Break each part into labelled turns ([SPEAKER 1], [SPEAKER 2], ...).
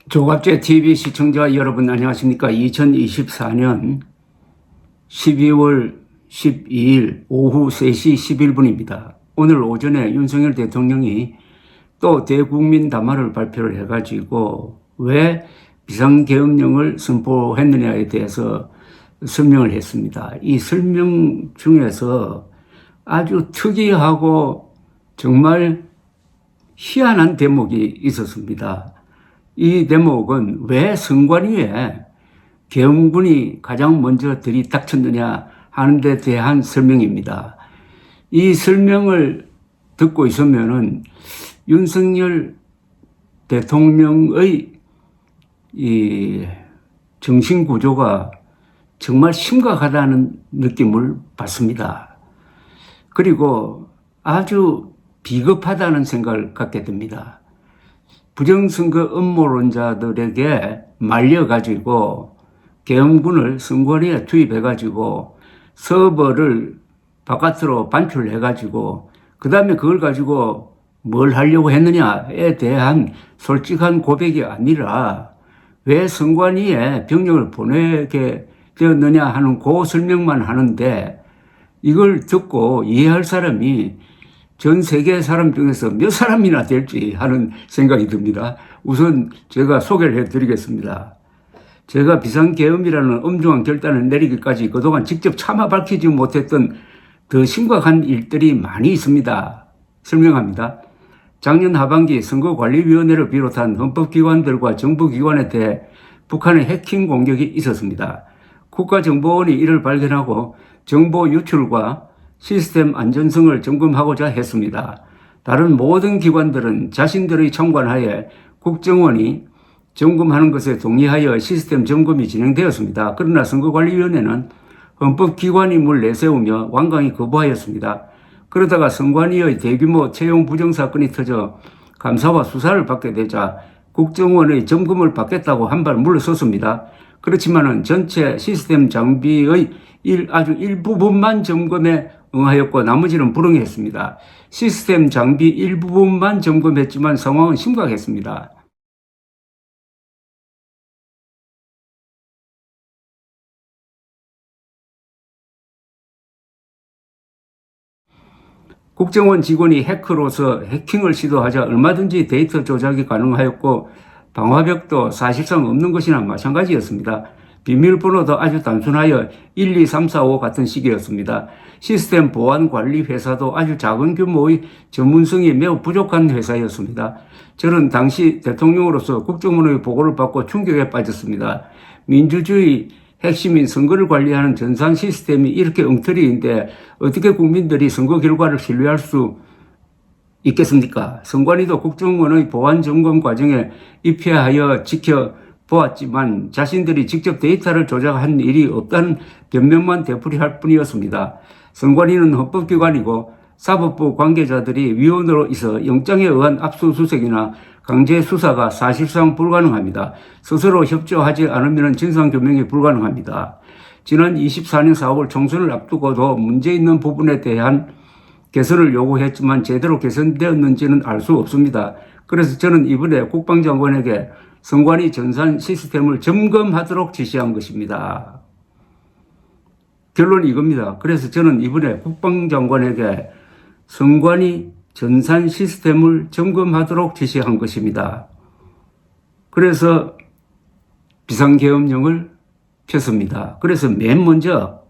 [SPEAKER 1] 조갑제 TV 시청자 여러분 안녕하십니까? 2024년 12월 12일 오후 3시 11분입니다. 오늘 오전에 윤석열 대통령이 또 대국민 담화를 발표를 해가지고 왜 비상계엄령을 선포했느냐에 대해서 설명을 했습니다. 이 설명 중에서 아주 특이하고 정말 희한한 대목이 있었습니다. 이 대목은 왜 선관위에 계엄군이 가장 먼저 들이닥쳤느냐 하는 데 대한 설명입니다. 이 설명을 듣고 있으면은 윤석열 대통령의 이 정신구조가 정말 심각하다는 느낌을 받습니다. 그리고 아주 비겁하다는 생각을 갖게 됩니다. 부정선거 음모론자들에게 말려가지고 계엄군을 선관위에 투입해가지고 서버를 바깥으로 반출해가지고 그 다음에 그걸 가지고 뭘 하려고 했느냐에 대한 솔직한 고백이 아니라 왜 선관위에 병력을 보내게 되었느냐 하는 그 설명만 하는데 이걸 듣고 이해할 사람이 전 세계 사람 중에서 몇 사람이나 될지 하는 생각이 듭니다. 우선 제가 소개를 해드리겠습니다. 제가 비상계엄이라는 엄중한 결단을 내리기까지 그동안 직접 차마 밝히지 못했던 더 심각한 일들이 많이 있습니다. 설명합니다. 작년 하반기 선거관리위원회를 비롯한 헌법기관들과 정부기관에 대해 북한의 해킹 공격이 있었습니다. 국가정보원이 이를 발견하고 정보 유출과 시스템 안전성을 점검하고자 했습니다. 다른 모든 기관들은 자신들의 청관하에 국정원이 점검하는 것에 동의하여 시스템 점검이 진행되었습니다. 그러나 선거관리위원회는 헌법기관임을 내세우며 완강히 거부하였습니다. 그러다가 선관위의 대규모 채용 부정 사건이 터져 감사와 수사를 받게 되자 국정원의 점검을 받겠다고 한 발 물러섰습니다. 그렇지만은 전체 시스템 장비의 아주 일부분만 점검에 응하였고 나머지는 불응했습니다. 시스템 장비 일부분만 점검했지만 상황은 심각했습니다. 국정원 직원이 해커로서 해킹을 시도하자 얼마든지 데이터 조작이 가능하였고 방화벽도 사실상 없는 것이나 마찬가지였습니다. 비밀번호도 아주 단순하여 1, 2, 3, 4, 5 같은 식이었습니다. 시스템 보안 관리 회사도 아주 작은 규모의 전문성이 매우 부족한 회사였습니다. 저는 당시 대통령으로서 국정원의 보고를 받고 충격에 빠졌습니다. 민주주의 핵심인 선거를 관리하는 전산 시스템이 이렇게 엉터리인데 어떻게 국민들이 선거 결과를 신뢰할 수 있겠습니까? 선관위도 국정원의 보안 점검 과정에 입회하여 지켜보았지만 자신들이 직접 데이터를 조작한 일이 없다는 변명만 되풀이할 뿐이었습니다. 선관위는 헌법기관이고 사법부 관계자들이 위원으로 있어 영장에 의한 압수수색이나 강제 수사가 사실상 불가능합니다. 스스로 협조하지 않으면 진상규명이 불가능합니다. 지난 24년 4월 총선을 앞두고도 문제 있는 부분에 대한 개선을 요구했지만 제대로 개선되었는지는 알 수 없습니다. 그래서 저는 이번에 국방장관에게 선관위 전산 시스템을 점검하도록 지시한 것입니다. 결론이 이겁니다. 그래서 저는 이번에 국방장관에게 선관위 전산 시스템을 점검하도록 지시한 것입니다. 그래서 비상계엄령을 폈습니다. 그래서 맨 먼저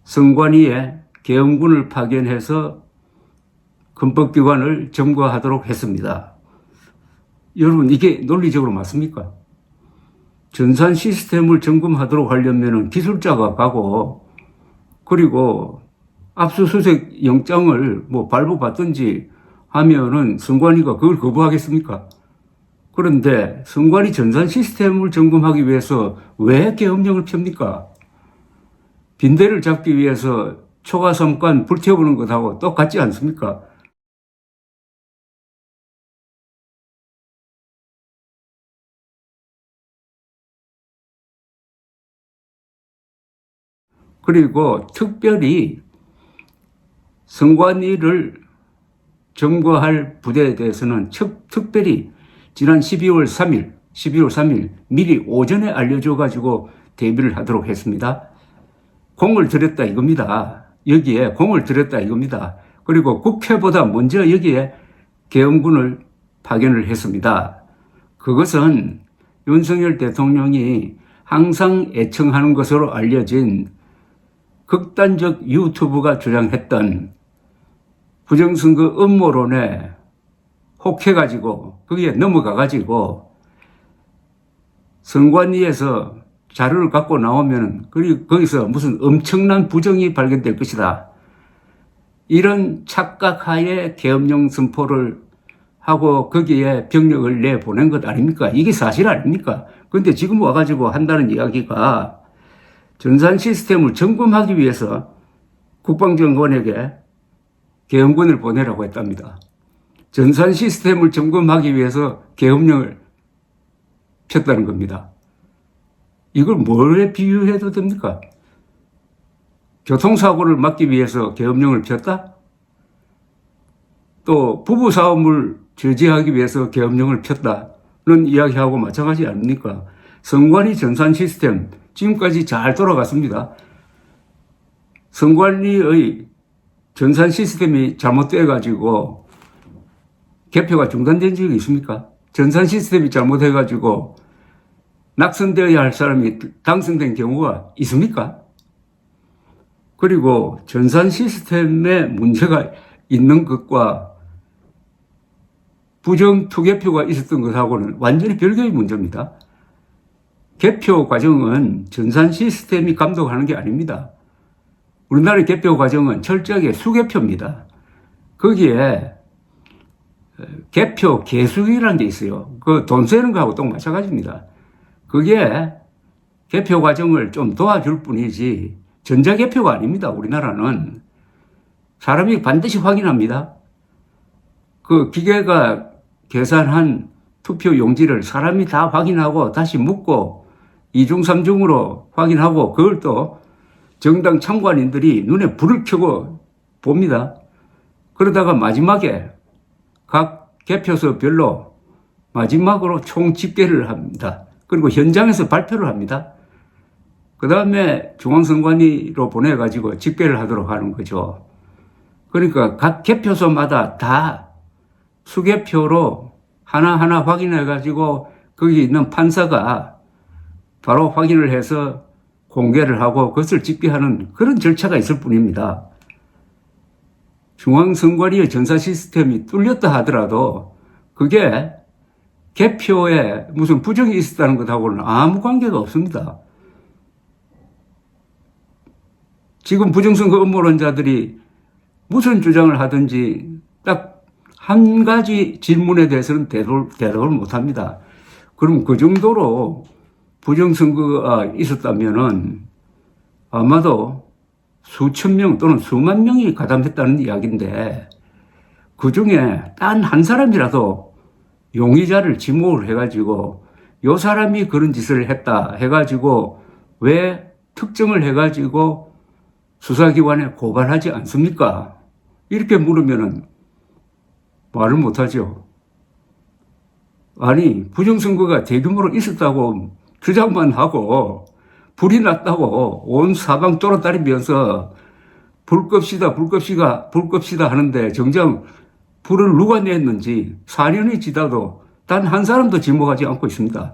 [SPEAKER 1] 선관위에 계엄군을 파견해서 헌법기관을 점거하도록 했습니다. 여러분 이게 논리적으로 맞습니까? 전산 시스템을 점검하도록 하려면 기술자가 가고 그리고 압수수색 영장을 발부받든지 하면은 선관위가 그걸 거부하겠습니까? 그런데 선관위 전산 시스템을 점검하기 위해서 왜 계엄령을 펴입니까? 빈대를 잡기 위해서 초가삼간 불태워보는 것하고 똑같지 않습니까? 그리고 특별히 선관위를 점거할 부대에 대해서는 특별히 지난 12월 3일 미리 오전에 알려줘가지고 대비를 하도록 했습니다. 공을 들였다 이겁니다. 여기에 공을 들였다 이겁니다. 그리고 국회보다 먼저 여기에 계엄군을 파견을 했습니다. 그것은 윤석열 대통령이 항상 애청하는 것으로 알려진 극단적 유튜브가 주장했던 부정선거 음모론에 혹해가지고 거기에 넘어가가지고 선관위에서 자료를 갖고 나오면 거기서 무슨 엄청난 부정이 발견될 것이다. 이런 착각하에 계엄령 선포를 하고 거기에 병력을 내보낸 것 아닙니까? 이게 사실 아닙니까? 그런데 지금 와가지고 한다는 이야기가 전산 시스템을 점검하기 위해서 국방장관에게 계엄군을 보내라고 했답니다. 전산 시스템을 점검하기 위해서 계엄령을 폈다는 겁니다. 이걸 뭐에 비유해도 됩니까? 교통사고를 막기 위해서 계엄령을 폈다? 또 부부싸움을 저지하기 위해서 계엄령을 폈다는 이야기하고 마찬가지 아닙니까? 선관위 전산 시스템 지금까지 잘 돌아갔습니다. 선관위의 전산 시스템이 잘못돼가지고 개표가 중단된 적이 있습니까? 전산 시스템이 잘못해가지고 낙선되어야 할 사람이 당선된 경우가 있습니까? 그리고 전산 시스템에 문제가 있는 것과 부정 투개표가 있었던 것하고는 완전히 별개의 문제입니다. 개표 과정은 전산 시스템이 감독하는 게 아닙니다. 우리나라의 개표 과정은 철저하게 수개표입니다. 거기에 개표 개수기라는 게 있어요. 그 돈 세는 거하고 또 마찬가지입니다. 그게 개표 과정을 좀 도와줄 뿐이지 전자개표가 아닙니다. 우리나라는 사람이 반드시 확인합니다. 그 기계가 계산한 투표 용지를 사람이 다 확인하고 다시 묻고 이중삼중으로 확인하고 그걸 또 정당 참관인들이 눈에 불을 켜고 봅니다. 그러다가 마지막에 각 개표소별로 마지막으로 총 집계를 합니다. 그리고 현장에서 발표를 합니다. 그 다음에 중앙선관위로 보내가지고 집계를 하도록 하는 거죠. 그러니까 각 개표소마다 다 수개표로 하나하나 확인해가지고 거기 있는 판사가 바로 확인을 해서 공개를 하고 그것을 집계하는 그런 절차가 있을 뿐입니다. 중앙선관위의 전산 시스템이 뚫렸다 하더라도 그게 개표에 무슨 부정이 있었다는 것하고는 아무 관계가 없습니다. 지금 부정선거 음모론자들이 무슨 주장을 하든지 딱 한 가지 질문에 대해서는 대답을 못합니다. 그럼 그 정도로 부정선거가 있었다면은 아마도 수천 명 또는 수만 명이 가담했다는 이야기인데 그 중에 단 한 사람이라도 용의자를 지목을 해가지고 요 사람이 그런 짓을 했다 해가지고 왜 특정을 해가지고 수사기관에 고발하지 않습니까? 이렇게 물으면은 말을 못하죠. 아니 부정선거가 대규모로 있었다고 주장만 하고 불이 났다고 온 사방 돌아다니면서 불 끕시다 하는데 정작 불을 누가 냈는지 4년이 지나도 단 한 사람도 지목하지 않고 있습니다.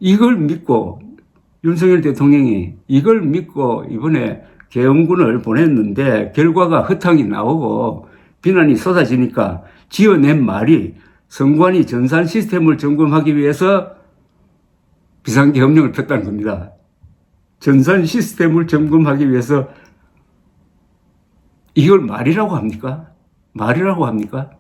[SPEAKER 1] 이걸 믿고 윤석열 대통령이 이걸 믿고 이번에 계엄군을 보냈는데 결과가 허탕이 나오고 비난이 쏟아지니까 지어낸 말이 선관위 전산 시스템을 점검하기 위해서 비상계엄령을 폈다는 겁니다. 전산 시스템을 점검하기 위해서 이걸 말이라고 합니까? 말이라고 합니까?